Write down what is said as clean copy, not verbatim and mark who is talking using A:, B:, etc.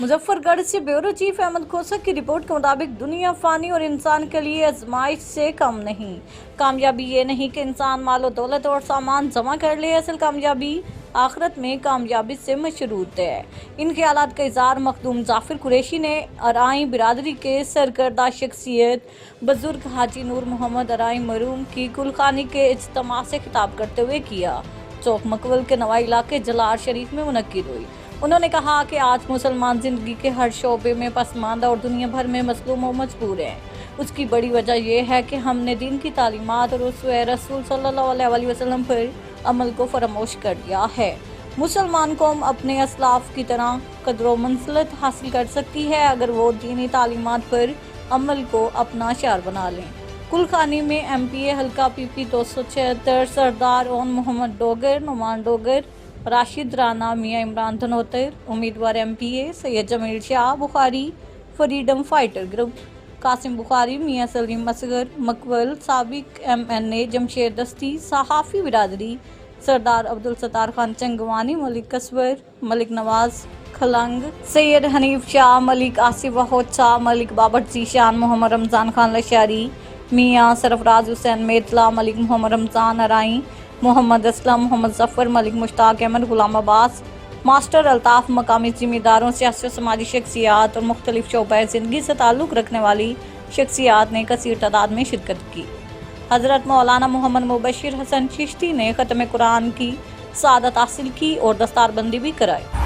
A: मुजफ्फरगढ़ से bureau chief Ahmad खोसक की report के मुताबिक दुनिया फानी और इंसान के लिए आजमाइश से कम नहीं। कामयाबी ये नहीं कि इंसान मालो दौलत और सामान जमा कर ले, असल कामयाबी आखिरत में कामयाबी से मशरूत है। इन ख्यालात का इज़हार मखदूम जाफिर कुरैशी ने अराई बिरादरी के सरकर्दा शख्सियत बुजुर्ग हाजी नूर मोहम्मद अराई मरूम की कुलखानी के इज्तिमा से खिताब करते हुए किया। चौक मकबल के नवाई इलाके जलार शरीफ में मुनक्किद हुई। उन्होंने कहा कि आज मुसलमान जिंदगी के हर शोबे में पसमानदा और दुनिया भर में मजलूम और मजबूर हैं। उसकी बड़ी वजह यह है कि हमने दीन की तालीमात और उसवे रसूल सल्लल्लाहु अलैहि वसल्लम पर अमल को फरामोश कर दिया है। मुसलमान कौम अपने असलाफ की तरह कदर मंजिलत हासिल कर सकती है अगर वो दीनी तालीमात पर अमल को अपना शार बना लें। कुलखानी में MPA हल्का PP 276 सरदार ओन मोहम्मद डोगर, नुमान डोगर, राशिद राना, मियाँ इमरान धनोतर, उम्मीदवार MPA Syed Jameel Shah Bukhari, freedom fighter group, Qasim Bukhari, Mian Saleem Asghar, मकबल, साबिक MNA जमशेद दस्ती, सहाफ़ी बिरादरी, सरदार अब्दुल सत्तार खान चंगवानी, मलिक कसवर, मलिक नवाज खलंग, सैयद हनीफ शाह, मलिक आसिफ वहोद शाह, मलिक बाबर जीशान, मोहम्मद रमज़ान खान लशारी, मियाँ सरफराज हुसैन मेतला, मलिक मोहम्मद रमज़ान अराई, मोहम्मद असलम, मोहम्मद जफ़र, मलिक मुश्ताक अहमद, गुलाम अब्बास, मास्टर अल्ताफ़, मकामी ज़िम्मेदारों, सियासी और समाजी शख्सियात और मुख्तलिफ शोबे ज़िंदगी से ताल्लुक़ रखने वाली शख्सियात ने कसीर तादाद में शिरकत की। हज़रत मौलाना मोहम्मद मुबशिर हसन चिश्ती ने ख़त्म कुरान की सआदत हासिल की और दस्तारबंदी भी कराई।